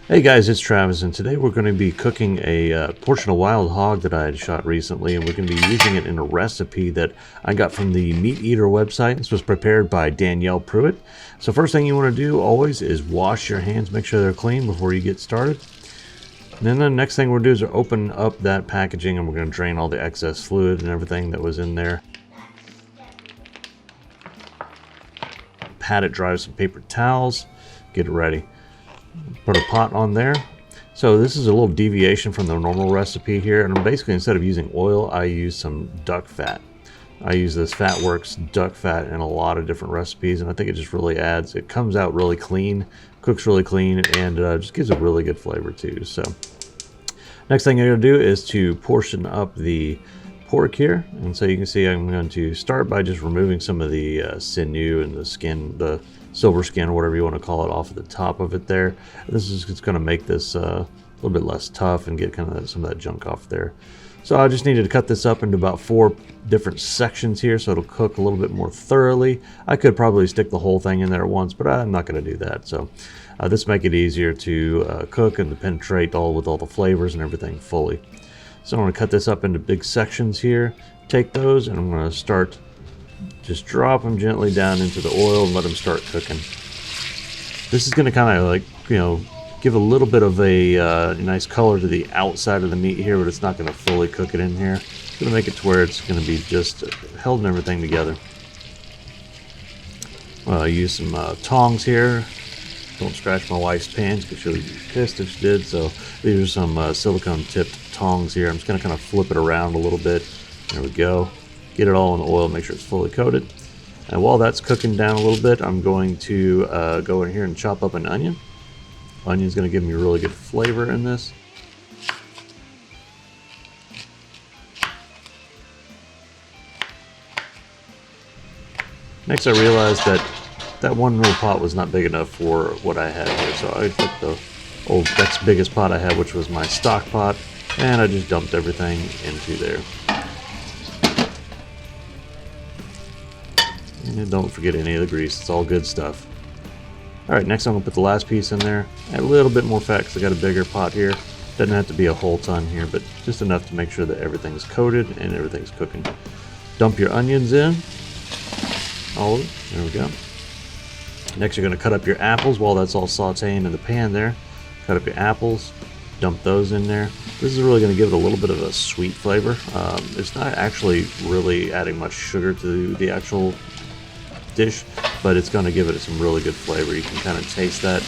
Hey guys, it's Travis, and today we're going to be cooking a portion of wild hog that I had shot recently, and we're going to be using it in a recipe that I got from the MEATEATER website. This was prepared by Danielle Pruitt. So first thing you want to do always is wash your hands, make sure they're clean before you get started. And then the next thing we'll do is open up that packaging, and we're going to drain all the excess fluid and everything that was in there. Pat it dry with some paper towels, get it ready. Put a pot on there. So this is a little deviation from the normal recipe here, and basically instead of using oil, I use some duck fat. I use this Fatworks duck fat in a lot of different recipes, and I think it just really adds, it comes out really clean, cooks really clean, and just gives a really good flavor too. So next thing I'm going to do is to portion up the pork here, and so you can see I'm going to start by just removing some of the sinew and the skin, the silver skin, whatever you want to call it, off of the top of it there. This is just going to make this a little bit less tough and get kind of some of that junk off there. So I just needed to cut this up into about 4 different sections here so it'll cook a little bit more thoroughly. I could probably stick the whole thing in there at once, but I'm not going to do that. So this make it easier to cook and to penetrate with all the flavors and everything fully. So I'm going to cut this up into big sections here, take those, and I'm going to start just drop them gently down into the oil and let them start cooking. This is going to kind of, like, you know, give a little bit of a nice color to the outside of the meat here, but it's not going to fully cook it in here. It's going to make it to where it's going to be just holding everything together. I use some tongs here. Don't scratch my wife's pans because she'll be pissed if she did. So these are some silicone tipped tongs here. I'm just going to kind of flip it around a little bit. There we go. Get it all in the oil, make sure it's fully coated. And while that's cooking down a little bit, I'm going to go in here and chop up an onion. Onion's going to give me a really good flavor in this. Next, I realized that one little pot was not big enough for what I had here, so I took the next biggest pot I had, which was my stock pot, and I just dumped everything into there. And don't forget any of the grease, it's all good stuff. Alright, next I'm going to put the last piece in there. Add a little bit more fat because I got a bigger pot here. Doesn't have to be a whole ton here, but just enough to make sure that everything's coated and everything's cooking. Dump your onions in. All of it. There we go. Next you're going to cut up your apples while that's all sauteing in the pan there. Cut up your apples. Dump those in there. This is really going to give it a little bit of a sweet flavor. It's not actually really adding much sugar to the actual dish, but it's going to give it some really good flavor. You can kind of taste that.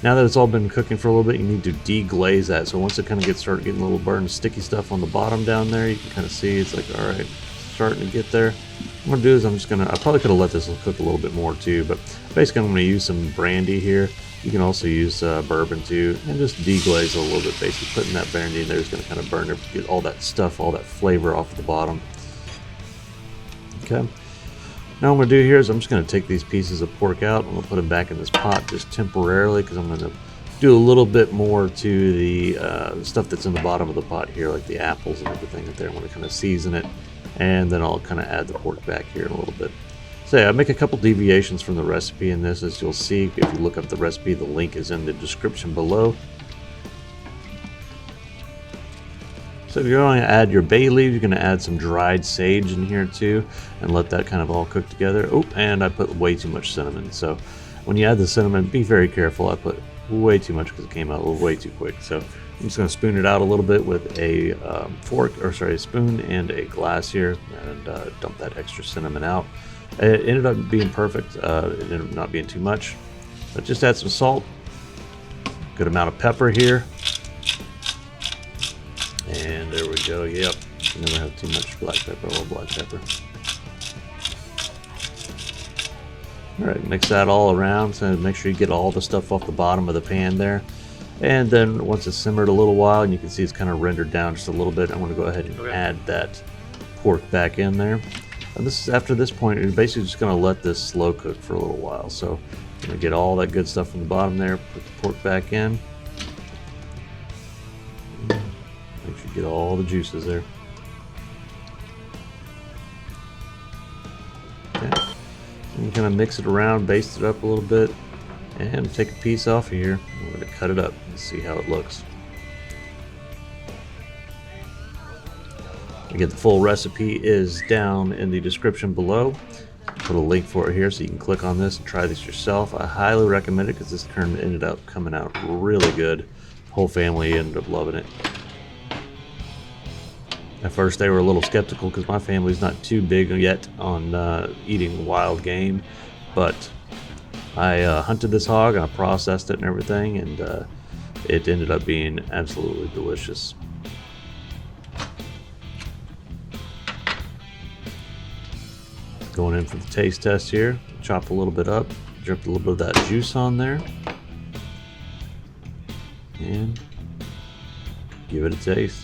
Now that it's all been cooking for a little bit, you need to deglaze that. So once it kind of started getting a little burned, sticky stuff on the bottom down there, you can kind of see it's like, all right, starting to get there. What I'm going to do is I probably could have let this cook a little bit more too, but basically I'm going to use some brandy here. You can also use bourbon too, and just deglaze a little bit. Basically putting that brandy in there is going to kind of burn it, get all that stuff, all that flavor off the bottom. Okay. Now what I'm going to do here is I'm just going to take these pieces of pork out. I'm going to put them back in this pot just temporarily because I'm going to do a little bit more to the stuff that's in the bottom of the pot here, like the apples and everything up there. I'm going to kind of season it, and then I'll kind of add the pork back here in a little bit. So yeah, I make a couple deviations from the recipe in this, as you'll see if you look up the recipe. The link is in the description below. So if you're going to add your bay leaves, you're going to add some dried sage in here too, and let that kind of all cook together. Oh, and I put way too much cinnamon. So when you add the cinnamon, be very careful. I put way too much because it came out way too quick. So I'm just going to spoon it out a little bit with a a spoon and a glass here, and dump that extra cinnamon out. It ended up being perfect. It ended up not being too much. But just add some salt, good amount of pepper here, and there we go. Yep, you never have too much black pepper or black pepper. All right, mix that all around. So make sure you get all the stuff off the bottom of the pan there. And then once it's simmered a little while, and you can see it's kind of rendered down just a little bit, I'm going to go ahead and add that pork back in there. And this is, after this point, you're basically just going to let this slow cook for a little while. So you're going to get all that good stuff from the bottom there, put the pork back in. Make sure you get all the juices there. kind of mix it around, baste it up a little bit, and take a piece off of here. We're going to cut it up and see how it looks. Again, the full recipe is down in the description below. Put a link for it here so you can click on this and try this yourself. I highly recommend it because this ended up coming out really good. The whole family ended up loving it. At first they were a little skeptical because my family's not too big yet on eating wild game, but I hunted this hog and I processed it and everything, and it ended up being absolutely delicious. Going in for the taste test here. Chop a little bit up, drip a little bit of that juice on there, and give it a taste.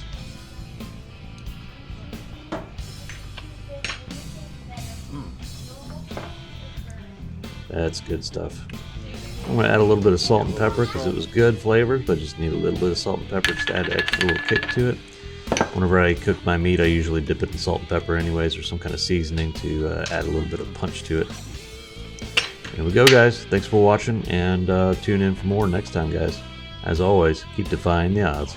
That's good stuff. I'm going to add a little bit of salt and pepper because it was good flavored, but just need a little bit of salt and pepper just to add an extra little kick to it. Whenever I cook my meat, I usually dip it in salt and pepper anyways, or some kind of seasoning to add a little bit of punch to it. There we go, guys. Thanks for watching, and tune in for more next time, guys. As always, keep defying the odds.